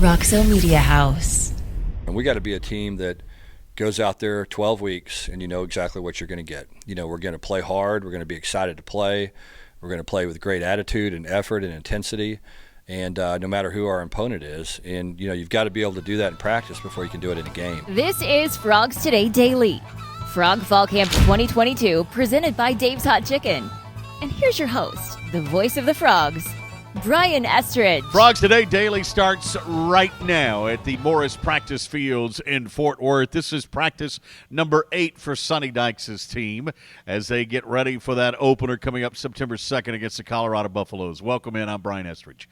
Roxo Media House. And we got to be a team that goes out there 12 weeks and you know exactly what you're going to get. You know, we're going to play hard. We're going to be excited to play. We're going to play with great attitude and effort and intensity, and no matter who our opponent is. And, you know, you've got to be able to do that in practice before you can do it in a game. This is Frogs Today Daily. Frog Fall Camp 2022, presented by Dave's Hot Chicken. And here's your host, the voice of the Frogs, Brian Estridge. Frogs Today Daily starts right now at the Morris Practice Fields in Fort Worth. This is practice number 8 for Sonny Dykes' team as they get ready for that opener coming up September 2nd against the Colorado Buffaloes. Welcome in. I'm Brian Estridge.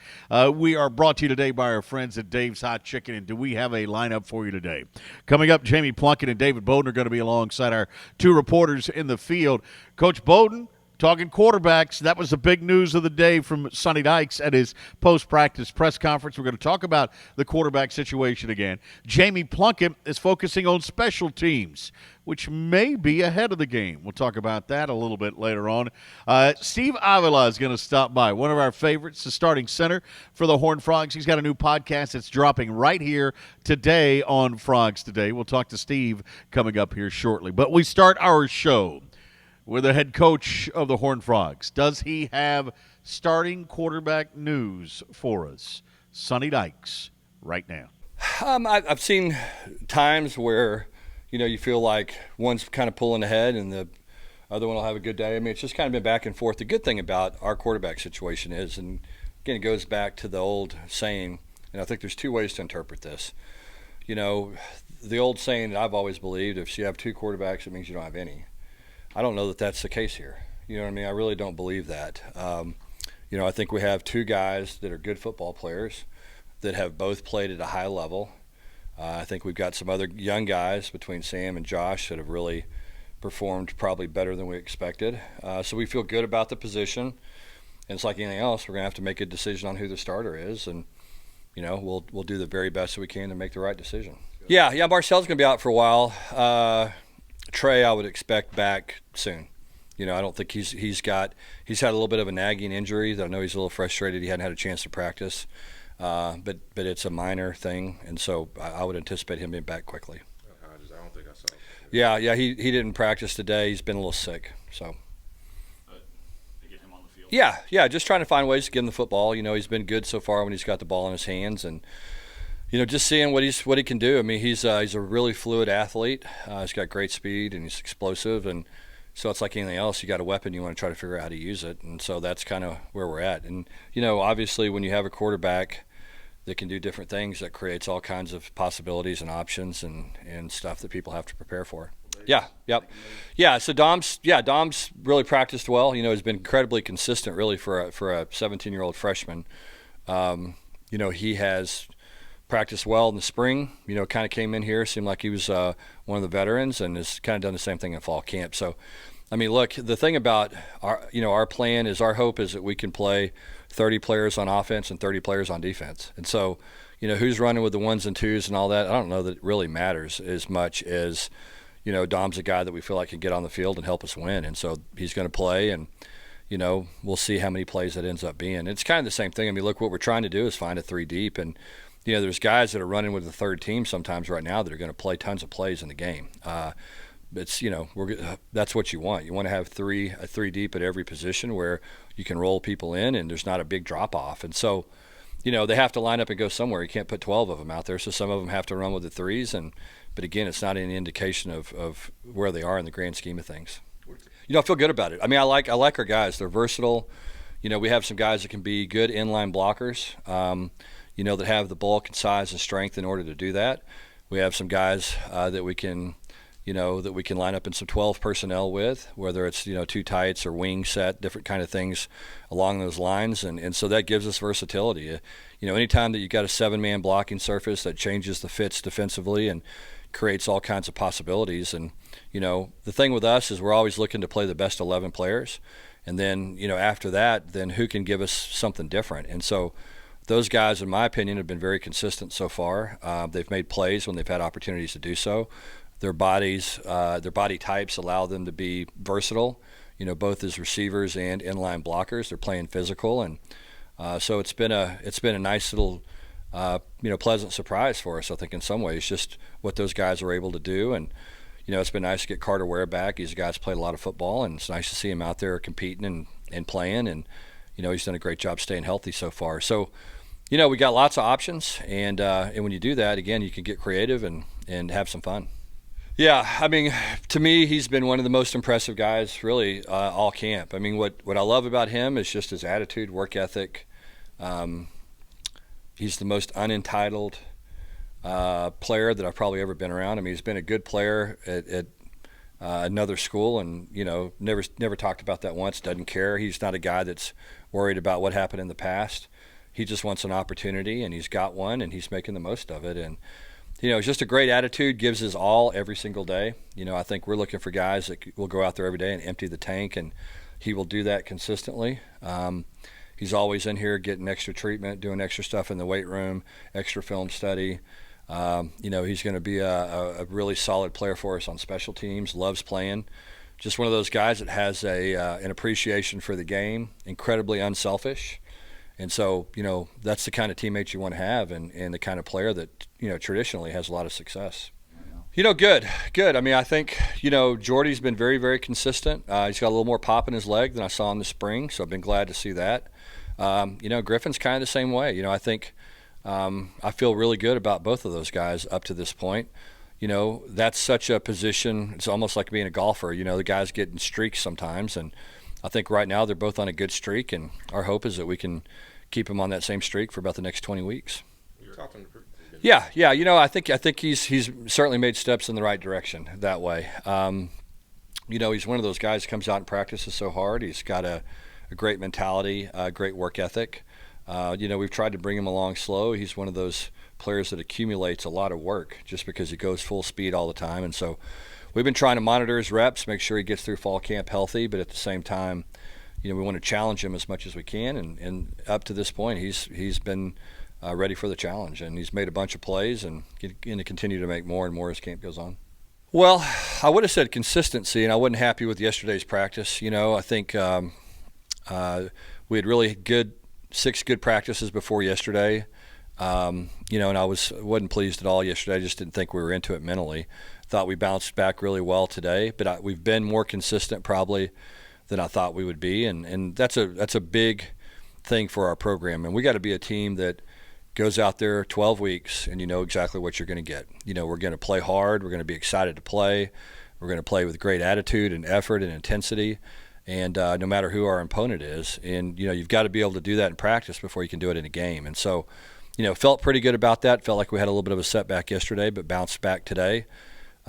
We are brought to you today by our friends at Dave's Hot Chicken, and do we have a lineup for you today? Coming up, Jamie Plunkett and David Beaudin are going to be alongside our two reporters in the field. Coach Beaudin, talking quarterbacks, that was the big news of the day from Sonny Dykes at his post-practice press conference. We're going to talk about the quarterback situation again. Jamie Plunkett is focusing on special teams, which may be ahead of the game. We'll talk about that a little bit later on. Steve Avila is going to stop by, one of our favorites, the starting center for the Horned Frogs. He's got a new podcast that's dropping right here today on Frogs Today. We'll talk to Steve coming up here shortly. But we start our show with the head coach of the Horned Frogs. Does he have starting quarterback news for us? Sonny Dykes, right now. I've seen times where, you know, you feel like one's kind of pulling ahead and the other one will have a good day. I mean, it's just kind of been back and forth. The good thing about our quarterback situation is, and again, it goes back to the old saying, and I think there's two ways to interpret this. You know, the old saying that I've always believed, if you have two quarterbacks, it means you don't have any. I don't know that that's the case here. You know what I mean? I really don't believe that. You know, I think we have two guys that are good football players that have both played at a high level. I think we've got some other young guys between Sam and Josh that have really performed probably better than we expected. So we feel good about the position. And it's like anything else, we're going to have to make a decision on who the starter is. And, you know, we'll do the very best that we can to make the right decision. Yeah, Marcel's going to be out for a while. Trey, I would expect back soon. You know, I don't think he's had a little bit of a nagging injury. I know he's a little frustrated. He hadn't had a chance to practice, but it's a minor thing, and so I would anticipate him being back quickly. I don't think I saw it. Yeah, he didn't practice today. He's been a little sick, so. To get him on the field. Yeah, just trying to find ways to get him the football. You know, he's been good so far when he's got the ball in his hands, and you know, just seeing what he can do. I mean, he's a really fluid athlete. He's got great speed and he's explosive, and so it's like anything else. You got a weapon, you want to try to figure out how to use it, and so that's kind of where we're at. And you know, obviously, when you have a quarterback that can do different things, that creates all kinds of possibilities and options and stuff that people have to prepare for. Yeah. So Dom's really practiced well. You know, he's been incredibly consistent, really, for a 17-year-old freshman. You know, he has practiced well in the spring, you know, kind of came in here, seemed like he was one of the veterans, and has kind of done the same thing in fall camp. So, I mean, look, the thing about our plan is, our hope is that we can play 30 players on offense and 30 players on defense. And so, you know, who's running with the ones and twos and all that, I don't know that it really matters as much as, you know, Dom's a guy that we feel like can get on the field and help us win. And so he's going to play, and, you know, we'll see how many plays that ends up being. It's kind of the same thing. I mean, look, what we're trying to do is find a 3 deep, and you know, there's guys that are running with the third team sometimes right now that are going to play tons of plays in the game. It's, you know, that's what you want. You want to have a 3 deep at every position where you can roll people in and there's not a big drop off. And so, you know, they have to line up and go somewhere. You can't put 12 of them out there, so some of them have to run with the threes. But again, it's not any indication of where they are in the grand scheme of things. You know, I feel good about it. I mean, I like our guys. They're versatile. You know, we have some guys that can be good inline blockers. You know, that have the bulk and size and strength in order to do that. We have some guys that we can line up in some 12 personnel with, whether it's, you know, 2 tights or wing set, different kind of things along those lines. And so that gives us versatility. You know, anytime that you've got a 7-man blocking surface, that changes the fits defensively and creates all kinds of possibilities. And, you know, the thing with us is we're always looking to play the best 11 players. And then, you know, after that, then who can give us something different? And so those guys, in my opinion, have been very consistent so far. They've made plays when they've had opportunities to do so. Their body types allow them to be versatile, you know, both as receivers and inline blockers. They're playing physical, and so it's been a nice little pleasant surprise for us. I think in some ways, just what those guys are able to do. And it's been nice to get Carter Ware back. He's a guy that's played a lot of football, and it's nice to see him out there competing and playing. And he's done a great job staying healthy so far. So we got lots of options, and when you do that, again, you can get creative and have some fun. Yeah, I mean, to me, he's been one of the most impressive guys, really, all camp. I mean, what I love about him is just his attitude, work ethic. He's the most unentitled player that I've probably ever been around. I mean, he's been a good player at another school, and never talked about that once. Doesn't care. He's not a guy that's worried about what happened in the past. He just wants an opportunity, and he's got one, and he's making the most of it. And it's just a great attitude, gives his all every single day. I think we're looking for guys that will go out there every day and empty the tank, and he will do that consistently. He's always in here getting extra treatment, doing extra stuff in the weight room, extra film study. He's going to be a really solid player for us on special teams, loves playing. Just one of those guys that has an appreciation for the game, incredibly unselfish. And so, that's the kind of teammates you want to have, and the kind of player that, traditionally has a lot of success. Good. I mean, I think, Jordy's been very, very consistent. He's got a little more pop in his leg than I saw in the spring, so I've been glad to see that. Griffin's kind of the same way. I think I feel really good about both of those guys up to this point. That's such a position. It's almost like being a golfer. The guys get in streaks sometimes, and I think right now they're both on a good streak, and our hope is that we can keep them on that same streak for about the next 20 weeks. Yeah. I think he's certainly made steps in the right direction that way. He's one of those guys who comes out and practices so hard. He's got a great mentality, a great work ethic. We've tried to bring him along slow. He's one of those players that accumulates a lot of work just because he goes full speed all the time. And so we've been trying to monitor his reps, make sure he gets through fall camp healthy, but at the same time, we want to challenge him as much as we can. And up to this point, he's been ready for the challenge, and he's made a bunch of plays and going to continue to make more and more as camp goes on. Well, I would have said consistency, and I wasn't happy with yesterday's practice. I think we had really 6 good practices before yesterday. And I wasn't pleased at all yesterday. I just didn't think we were into it mentally. Thought we bounced back really well today, but we've been more consistent probably than I thought we would be, and that's a big thing for our program. And we got to be a team that goes out there 12 weeks, and you know exactly what you're going to get. We're going to play hard. We're going to be excited to play. We're going to play with great attitude and effort and intensity, and no matter who our opponent is. And you've got to be able to do that in practice before you can do it in a game. And so, felt pretty good about that. Felt like we had a little bit of a setback yesterday, but bounced back today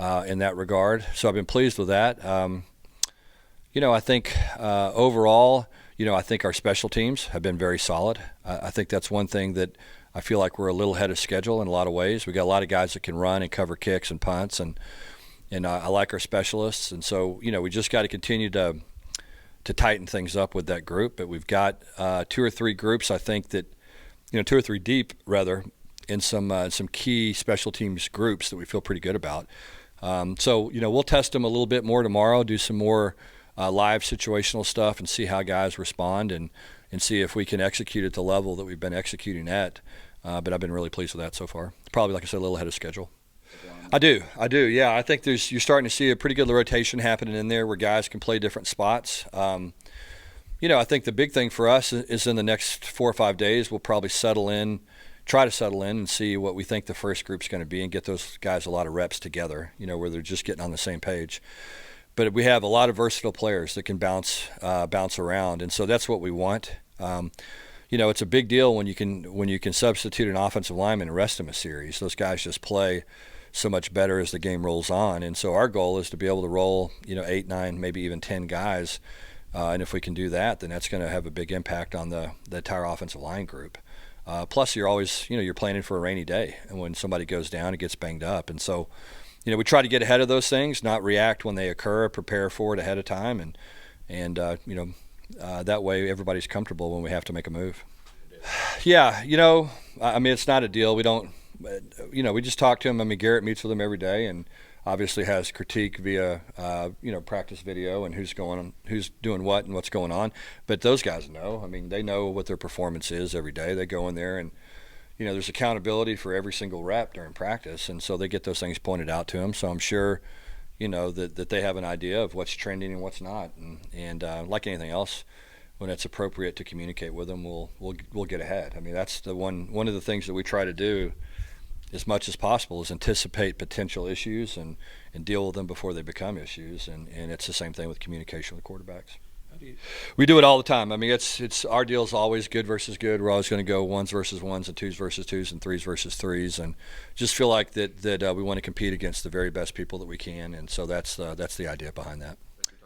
in that regard. So I've been pleased with that. I think overall, I think our special teams have been very solid. I think that's one thing that I feel like we're a little ahead of schedule in a lot of ways. We got a lot of guys that can run and cover kicks and punts, and I like our specialists. And so, we just got to continue to tighten things up with that group. But we've got 2 or 3 groups, I think that, 2 or 3 deep rather, in some key special teams groups that we feel pretty good about. So, we'll test them a little bit more tomorrow, do some more live situational stuff and see how guys respond and see if we can execute at the level that we've been executing at. But I've been really pleased with that so far. Probably, like I said, a little ahead of schedule. I do. Yeah, I think you're starting to see a pretty good rotation happening in there where guys can play different spots. I think the big thing for us is in the next 4 or 5 days, we'll probably try to settle in and see what we think the first group's going to be and get those guys a lot of reps together, where they're just getting on the same page. But we have a lot of versatile players that can bounce around, and so that's what we want. It's a big deal when you can substitute an offensive lineman and rest them a series. Those guys just play so much better as the game rolls on, and so our goal is to be able to roll 8, 9, maybe even 10 guys, and if we can do that, then that's going to have a big impact on the entire offensive line group. Plus, you're always you're planning for a rainy day, and when somebody goes down and gets banged up, and so we try to get ahead of those things, not react when they occur, prepare for it ahead of time, and that way everybody's comfortable when we have to make a move. Yeah, I mean, it's not a deal. We don't, we just talk to him. I mean, Garrett meets with him every day and obviously has critique via, practice video and who's doing what and what's going on. But those guys know. I mean, they know what their performance is every day. They go in there and, there's accountability for every single rep during practice, and so they get those things pointed out to them. So I'm sure, that they have an idea of what's trending and what's not, and like anything else, when it's appropriate to communicate with them, we'll get ahead. I mean, that's the one of the things that we try to do as much as possible is anticipate potential issues and deal with them before they become issues, and it's the same thing with communication with quarterbacks. We do it all the time. I mean, it's our deal is always good versus good. We're always going to go ones versus ones and twos versus twos and threes versus threes, and just feel like that we want to compete against the very best people that we can, and so that's the idea behind that.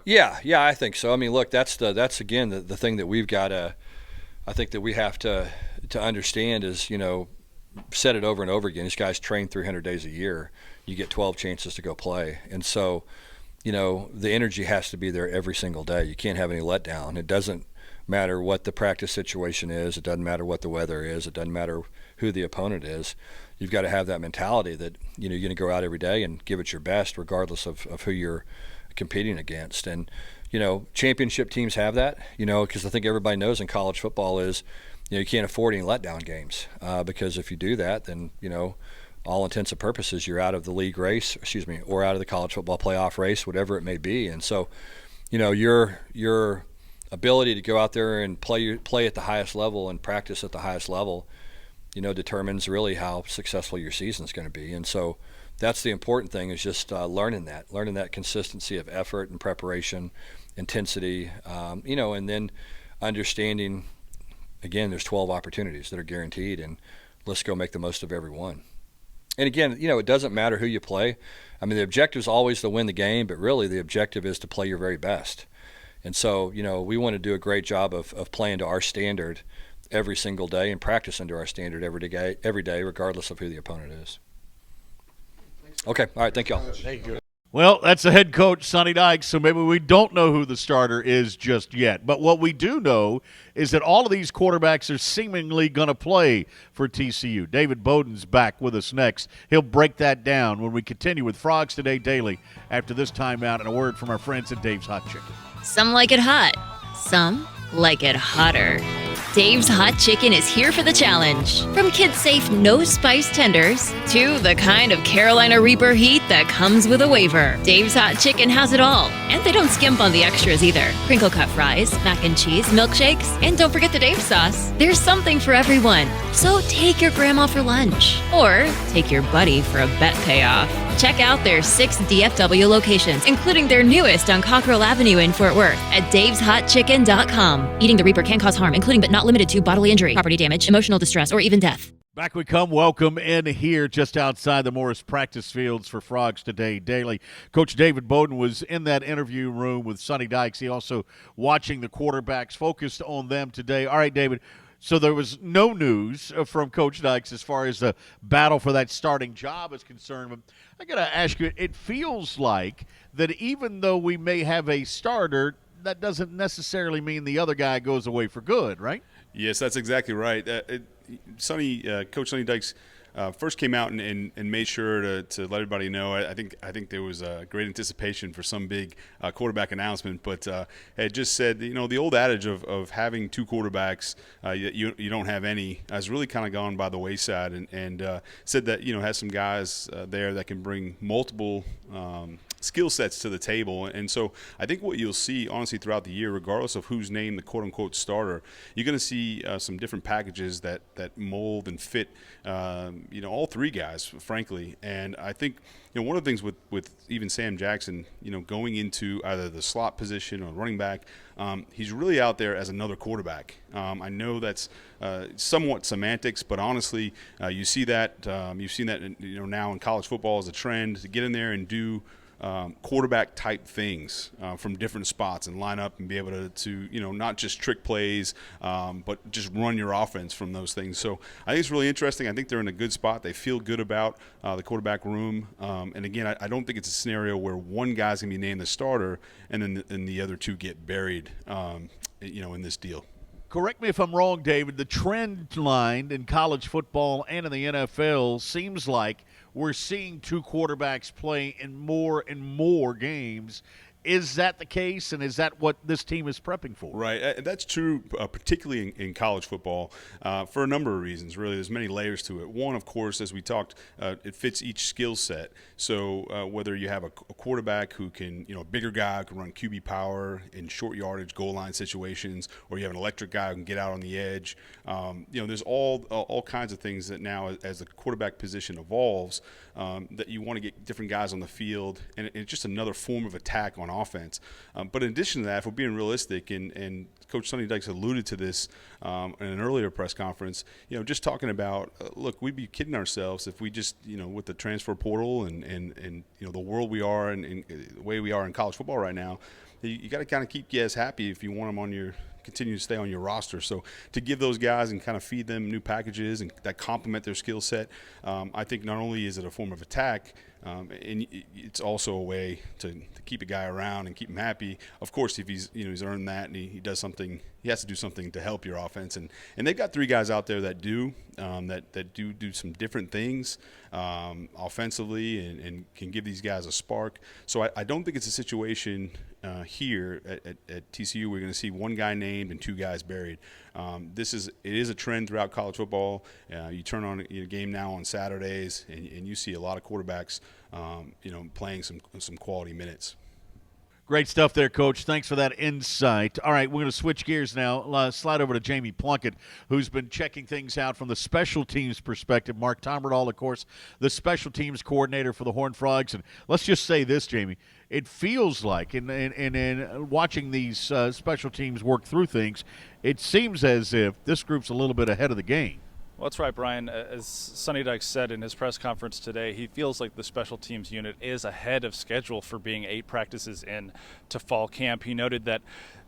Yeah, I think so. I mean, look, that's again the thing that we've got to, I think that we have to understand is, said it over and over again. These guys train 300 days a year. You get 12 chances to go play, and so, the energy has to be there every single day. You can't have any letdown. It doesn't matter what the practice situation is. It doesn't matter what the weather is. It doesn't matter who the opponent is. You've got to have that mentality that, you're going to go out every day and give it your best regardless of who you're competing against. And, championship teams have that, because I think everybody knows in college football is, you can't afford any letdown games because if you do that, then, all intents and purposes, you're out of the league race, or out of the college football playoff race, whatever it may be. And so, your ability to go out there and play at the highest level and practice at the highest level, determines really how successful your season's going to be. And so that's the important thing is just learning that consistency of effort and preparation, intensity, and then understanding, again, there's 12 opportunities that are guaranteed, and let's go make the most of every one. And again, it doesn't matter who you play. I mean, the objective is always to win the game, but really the objective is to play your very best. And so, we want to do a great job of playing to our standard every single day and practicing to our standard every day, regardless of who the opponent is. Okay, all right, thank y'all. Thank you. Well, that's the head coach, Sonny Dykes, so maybe we don't know who the starter is just yet. But what we do know is that all of these quarterbacks are seemingly going to play for TCU. David Beaudin's back with us next. He'll break that down when we continue with Frogs Today Daily after this timeout and a word from our friends at Dave's Hot Chicken. Some like it hot, some like it hotter. Dave's Hot Chicken is here for the challenge. From kid-safe no-spice tenders to the kind of Carolina Reaper heat that comes with a waiver. Dave's Hot Chicken has it all. And they don't skimp on the extras either. Crinkle cut fries, mac and cheese, milkshakes, and don't forget the Dave sauce. There's something for everyone. So take your grandma for lunch. Or take your buddy for a bet payoff. Check out their 6 DFW locations, including their newest on Cockrell Avenue in Fort Worth at daveshotchicken.com. Eating the Reaper can cause harm, including but not limited to bodily injury, property damage, emotional distress, or even death. Back we come. Welcome in here just outside the Morris practice fields for Frogs Today Daily. Coach David Beaudin was in that interview room with Sonny Dykes. He also watching the quarterbacks, focused on them today. All right, David, so there was no news from Coach Dykes as far as the battle for that starting job is concerned. But I got to ask you, it feels like that even though we may have a starter, that doesn't necessarily mean the other guy goes away for good, right? Yes, that's exactly right. Coach Sonny Dykes first came out and made sure to let everybody know. I think there was a great anticipation for some big quarterback announcement, but it just said, the old adage of having two quarterbacks, you don't have any, has really kind of gone by the wayside, and said that has some guys there that can bring multiple skill sets to the table. And so I think what you'll see, honestly, throughout the year, regardless of who's named the quote-unquote starter, you're going to see some different packages that mold and fit, all three guys, frankly. And I think, one of the things with even Sam Jackson, going into either the slot position or running back, he's really out there as another quarterback. I know that's somewhat semantics, but honestly, you see that you've seen that now in college football as a trend to get in there and do quarterback type things from different spots and line up and be able to not just trick plays, but just run your offense from those things. So I think it's really interesting. I think they're in a good spot. They feel good about the quarterback room. And again, I don't think it's a scenario where one guy's going to be named the starter and then the other two get buried, in this deal. Correct me if I'm wrong, David. The trend line in college football and in the NFL seems like we're seeing two quarterbacks play in more and more games. Is that the case, and is that what this team is prepping for? Right. That's true, particularly in college football, for a number of reasons, really. There's many layers to it. One, of course, as we talked, it fits each skill set. So whether you have a quarterback who can, a bigger guy who can run QB power in short yardage, goal line situations, or you have an electric guy who can get out on the edge, there's all kinds of things that now, as the quarterback position evolves, that you want to get different guys on the field, and it's just another form of attack on offense. But in addition to that, if we're being realistic, and Coach Sonny Dykes alluded to this in an earlier press conference, just talking about, look, we'd be kidding ourselves if we just, with the transfer portal and the world we are and the way we are in college football right now, you got to kind of keep guys happy if you want them continue to stay on your roster. So to give those guys and kind of feed them new packages and that complement their skill set, I think not only is it a form of attack, and it's also a way to keep a guy around and keep him happy. Of course, if he's earned that and he does something, he has to do something to help your offense. And they've got 3 guys out there that do some different things offensively and can give these guys a spark. So I don't think it's a situation here at TCU we're going to see one guy named and 2 guys buried. It is a trend throughout college football. You turn on a game now on Saturdays and you see a lot of quarterbacks playing some quality minutes. Great stuff there, Coach. Thanks for that insight. All right, we're going to switch gears now. Slide over to Jamie Plunkett, who's been checking things out from the special teams perspective. Mark Tomberdahl, of course, the special teams coordinator for the Horned Frogs. And let's just say this, Jamie. It feels like, in watching these special teams work through things, it seems as if this group's a little bit ahead of the game. Well, that's right, Brian. As Sonny Dykes said in his press conference today, he feels like the special teams unit is ahead of schedule for being 8 practices in to fall camp. He noted that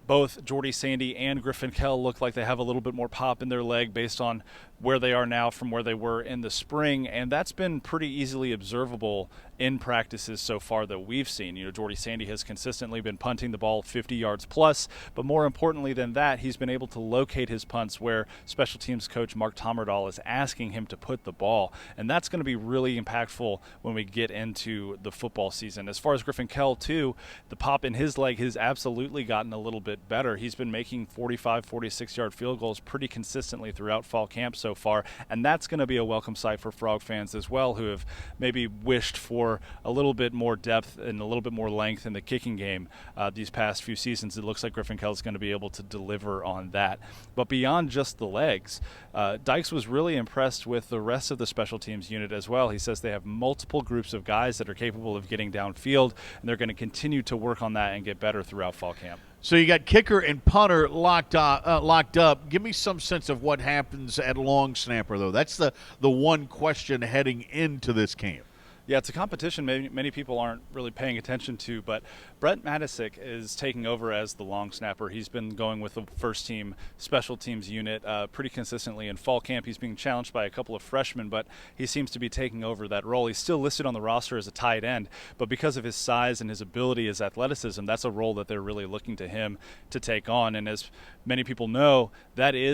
both Jordy Sandy and Griffin Kell look like they have a little bit more pop in their leg based on where they are now from where they were in the spring, and that's been pretty easily observable in practices so far that we've seen. Jordy Sandy has consistently been punting the ball 50 yards plus, but more importantly than that, he's been able to locate his punts where special teams coach Mark Tomberdahl is asking him to put the ball, and that's going to be really impactful when we get into the football season. As far as Griffin Kell, too, the pop in his leg has absolutely gotten a little bit better. He's been making 45, 46-yard field goals pretty consistently throughout fall camp so far, and that's going to be a welcome sight for Frog fans as well, who have maybe wished for a little bit more depth and a little bit more length in the kicking game these past few seasons. It looks like Griffin Kell is going to be able to deliver on that. But beyond just the legs, Dykes was really impressed with the rest of the special teams unit as well. He says they have multiple groups of guys that are capable of getting downfield, and they're going to continue to work on that and get better throughout fall camp. So you got kicker and punter locked up. Give me some sense of what happens at long snapper, though. That's the one question heading into this camp. Yeah, it's a competition many people aren't really paying attention to, but Brett Matisick is taking over as the long snapper. He's been going with the first-team special teams unit pretty consistently in fall camp. He's being challenged by a couple of freshmen, but he seems to be taking over that role. He's still listed on the roster as a tight end, but because of his size and his ability, his athleticism, that's a role that they're really looking to him to take on. And as many people know, that's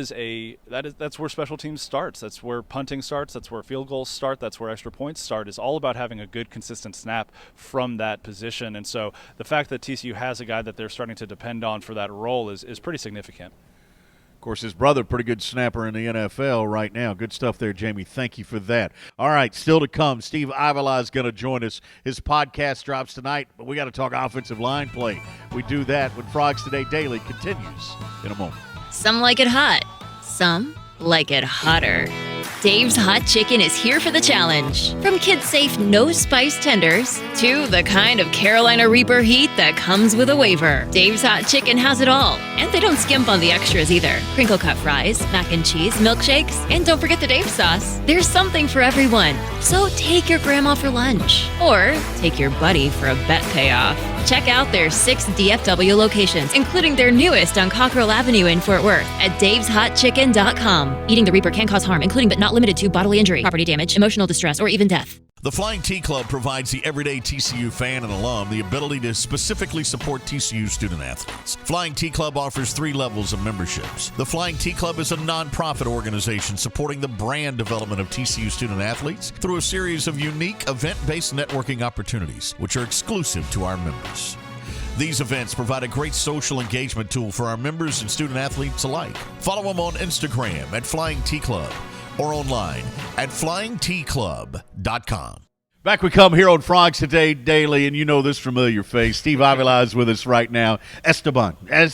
where special teams starts. That's where punting starts. That's where field goals start. That's where extra points start. It's all about having a good, consistent snap from that position. And so the fact that TCU has a guy that they're starting to depend on for that role is pretty significant. Of course, his brother, pretty good snapper in the NFL right now. Good stuff there, Jamie. Thank you for that. All right, still to come, Steve Avila is going to join us. His podcast drops tonight, but we got to talk offensive line play. We do that when Frogs Today Daily continues in a moment. Some like it hot, some like it hotter. Dave's Hot Chicken is here for the challenge. From kid-safe no-spice tenders to the kind of Carolina Reaper heat that comes with a waiver, Dave's Hot Chicken has it all. And they don't skimp on the extras either. Crinkle cut fries, mac and cheese, milkshakes, and don't forget the Dave sauce. There's something for everyone. So take your grandma for lunch or take your buddy for a bet payoff. Check out their 6 DFW locations, including their newest on Cockrell Avenue in Fort Worth at daveshotchicken.com. Eating the Reaper can cause harm, including but not limited to bodily injury, property damage, emotional distress, or even death. The Flying T Club provides the everyday TCU fan and alum the ability to specifically support TCU student athletes. Flying T Club offers 3 levels of memberships. The Flying T Club is a nonprofit organization supporting the brand development of TCU student athletes through a series of unique event-based networking opportunities, which are exclusive to our members. These events provide a great social engagement tool for our members and student athletes alike. Follow them on Instagram at Flying T Club or online at flyingtclub.com. Back we come here on Frogs Today Daily, and you know this familiar face. Steve Avila is with us right now. Esteban. I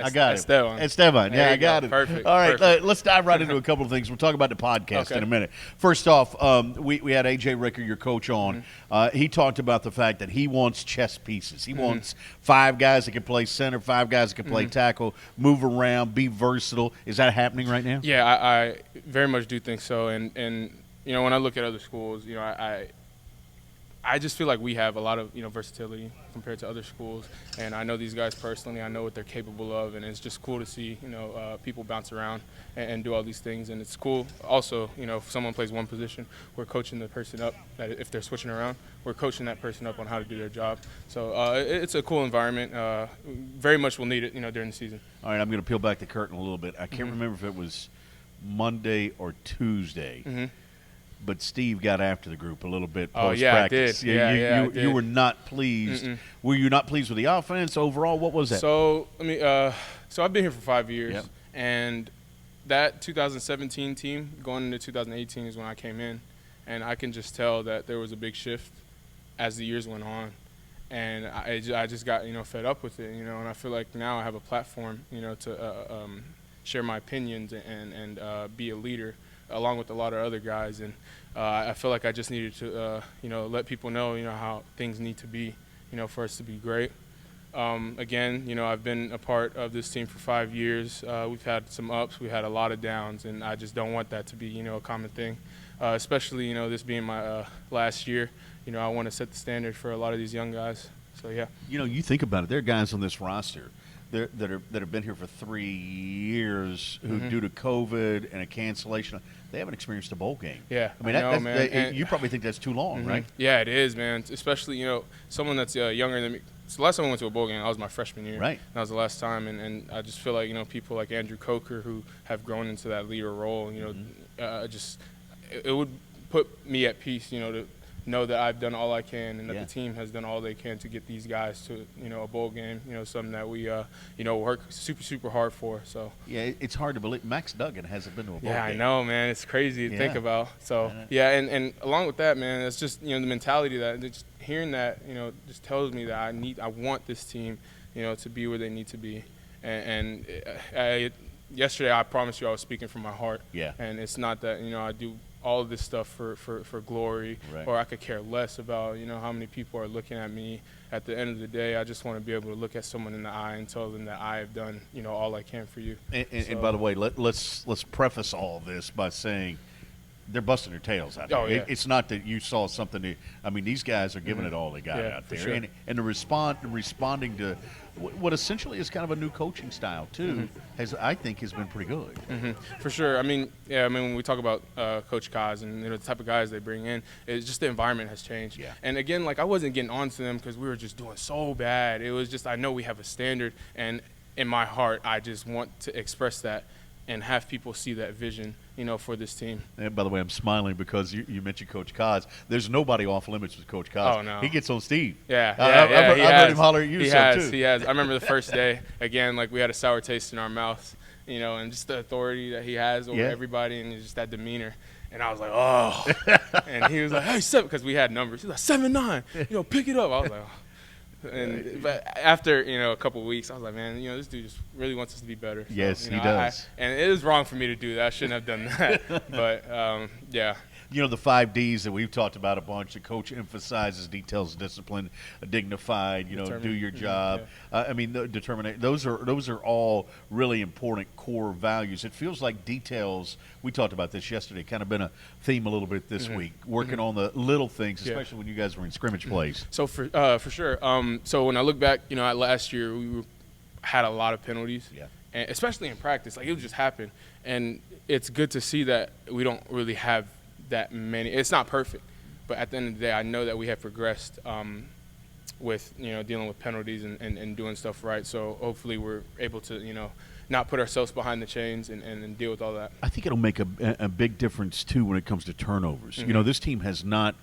got it. Esteban. Yeah, I got it. Perfect. All right, Perfect. let's dive right into a couple of things. We'll talk about the podcast in a minute. First off, we had A.J. Ricker, your coach, on. He talked about the fact that he wants chess pieces. He wants 5 guys that can play center, 5 guys that can play tackle, move around, be versatile. Is that happening right now? Yeah, I very much do think so. And you know, when I look at other schools, you know, I just feel like we have a lot of, you know, versatility compared to other schools. And I know these guys personally. I know what they're capable of. And it's just cool to see, you know, people bounce around and do all these things. And it's cool also, you know, if someone plays one position, we're coaching the person up. That if they're switching around, we're coaching that person up on how to do their job. So it's a cool environment. Very much will need it, you know, during the season. All right, I'm going to peel back the curtain a little bit. I can't remember if it was Monday or Tuesday. But Steve got after the group a little bit post-practice. I did. I did. You were not pleased. Were you not pleased with the offense overall? What was that? So so I've been here for 5 years, and that 2017 team going into 2018 is when I came in, and I can just tell that there was a big shift as the years went on, and I just got, you know, fed up with it, you know, and I feel like now I have a platform, you know, to share my opinions and be a leader along with a lot of other guys, and I feel like I just needed to, you know, let people know, you know, how things need to be, you know, for us to be great. Again, you know, I've been a part of this team for 5 years. We've had some ups, we've had a lot of downs, and I just don't want that to be, you know, a common thing. Especially, you know, this being my last year, you know, I want to set the standard for a lot of these young guys. So yeah. You know, you think about it. There are guys on this roster that have been here for 3 years who, due to COVID and a cancellation, they haven't experienced a bowl game. Yeah, I mean, man. You probably think that's too long, right? Yeah, it is, man. Especially, you know, someone that's younger than me. So the last time I went to a bowl game, I was my freshman year. Right. That was the last time, and I just feel like, you know, people like Andrew Coker who have grown into that leader role, you know, it would put me at peace, you know, to know that I've done all I can and that the team has done all they can to get these guys to, you know, a bowl game, you know, something that we, you know, work super hard for. So yeah, it's hard to believe. Max Duggan hasn't been to a bowl game. Yeah, I know, man. It's crazy to think about. So yeah, and along with that, man, it's just, you know, the mentality that just hearing that, you know, just tells me that I want this team, you know, to be where they need to be. And yesterday, I promised you I was speaking from my heart. Yeah. And it's not that, you know, I do all of this stuff for glory, or I could care less about, you know, how many people are looking at me. At the end of the day, I just want to be able to look at someone in the eye and tell them that I have done, you know, all I can for you. And by the way, let's preface all this by saying they're busting their tails out there. Oh, yeah. It's not that you saw something. I mean, these guys are giving it all they got out there. Sure. And the responding to what essentially is kind of a new coaching style, too, I think has been pretty good. For sure. I mean, when we talk about Coach Kaz and, you know, the type of guys they bring in, it's just the environment has changed. Yeah. And, again, like, I wasn't getting on to them because we were just doing so bad. It was just, I know we have a standard, and in my heart, I just want to express that and have people see that vision, you know, for this team. And by the way, I'm smiling because you mentioned Coach Kaz. There's nobody off limits with Coach Kaz. Oh, no. He gets on Steve. Yeah, I've heard him holler at you too. He has. I remember the first day, again, like we had a sour taste in our mouths, you know, and just the authority that he has over everybody and just that demeanor. And I was like, oh. And he was like, hey, 7, because we had numbers. He was like, 7-9, you know, pick it up. I was like, oh. But after, you know, a couple of weeks, I was like, man, you know, this dude just really wants us to be better. So, yes, you know, he does. And it was wrong for me to do that. I shouldn't have done that. But, yeah. You know, the 5 Ds that we've talked about a bunch. The coach emphasizes details, discipline, dignified, you know, do your job. I mean, determination. Those are all really important core values. It feels like details, we talked about this yesterday, kind of been a theme a little bit this week, working on the little things, especially when you guys were in scrimmage plays. So, for sure. So, when I look back, you know, at last year, we had a lot of penalties. Yeah. And especially in practice. Like, it would just happen. And it's good to see that we don't really have that many. It's not perfect, but at the end of the day, I know that we have progressed with, you know, dealing with penalties and doing stuff right. So hopefully we're able to, you know, not put ourselves behind the chains and deal with all that. I think it'll make a big difference too when it comes to turnovers. You know, this team has not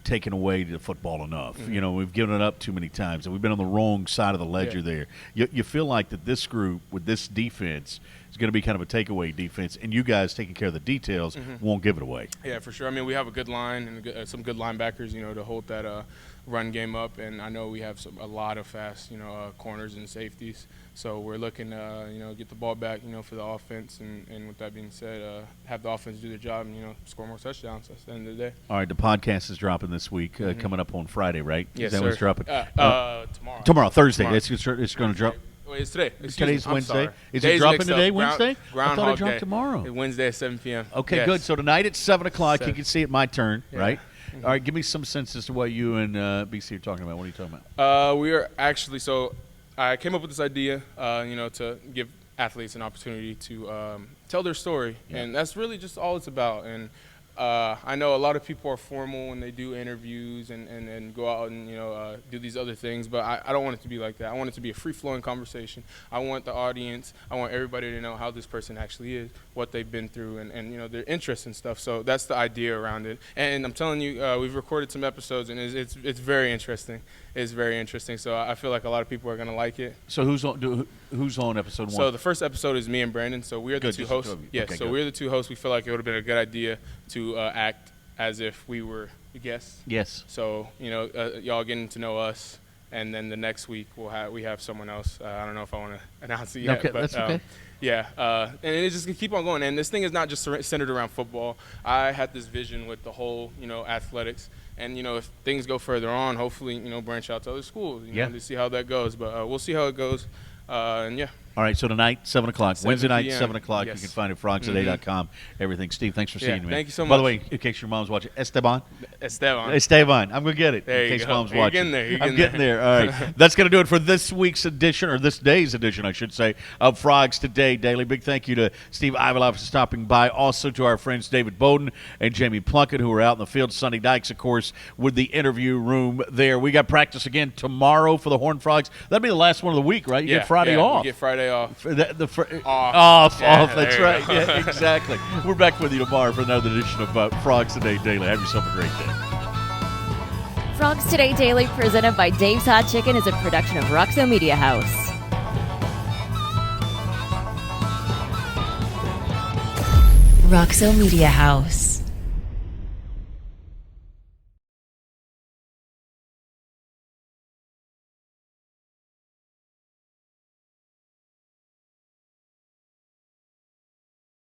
taken away the football enough. You know, we've given it up too many times, and we've been on the wrong side of the ledger there. You feel like that this group with this defense is going to be kind of a takeaway defense, and you guys taking care of the details won't give it away. Yeah, for sure. I mean, we have a good line and some good linebackers, you know, to hold that run game up, and I know we have a lot of fast, you know, corners and safeties. So we're looking to, you know, get the ball back, you know, for the offense, and with that being said, have the offense do their job and, you know, score more touchdowns at the end of the day. All right, the podcast is dropping this week, coming up on Friday, right? Yes, is that sir. when it's dropping? Tomorrow. Tomorrow, Thursday. Tomorrow. It's going to drop. Wait, it's today. Today's Wednesday. Sorry. Is Days it dropping mixed up. today, Wednesday? I thought it dropped Day. tomorrow. Wednesday at 7 p.m. Okay, Yes. good. So tonight at 7 o'clock, you can see it my turn, Yeah. right? All right, give me some sense as to what you and BC are talking about. What are you talking about? We are actually, so I came up with this idea, you know, to give athletes an opportunity to tell their story. And that's really just all it's about. And I know a lot of people are formal when they do interviews and go out and, you know, do these other things, but I don't want it to be like that. I want it to be a free-flowing conversation. I want the audience, I want everybody to know how this person actually is, what they've been through, and you know, their interests and stuff. So that's the idea around it. And I'm telling you, we've recorded some episodes, and it's very interesting. It's very interesting. So I feel like a lot of people are going to like it. So who's on episode 1? So the first episode is me and Brandon. So we are the two hosts. Yes. Okay, so good. we're the two hosts. We feel like it would have been a good idea to act as if we were guests. Yes. So you know, y'all getting to know us, and then the next week we have someone else. I don't know if I want to announce it yet. Okay, but, that's okay. Yeah, and it's just gonna keep on going. And this thing is not just centered around football. I had this vision with the whole, you know, athletics. And, you know, if things go further on, hopefully, you know, branch out to other schools, you know, to see how that goes. But we'll see how it goes. And, yeah. All right, so tonight, 7 o'clock. 7 Wednesday night, p.m. 7 o'clock. Yes. You can find it at frogstoday.com. Everything. Steve, thanks for seeing me. Thank you so much. By the way, in case your mom's watching, Esteban. Esteban. I'm going to get it. There in you case go. mom's You're watching. getting there. I'm getting there. All right. That's going to do it for this week's edition, or this day's edition, I should say, of Frogs Today Daily. Big thank you to Steve Avila for stopping by. Also to our friends David Beaudin and Jamie Plunkett, who are out in the field. Sonny Dykes, of course, with the interview room there. We got practice again tomorrow for the Horned Frogs. That'll be the last one of the week, right? You get Friday off. We get Friday off. Off. Yeah, That's there right. you go. Yeah, exactly. We're back with you tomorrow for another edition of Frogs Today Daily. Have yourself a great day. Frogs Today Daily, presented by Dave's Hot Chicken, is a production of Roxo Media House. Roxo Media House.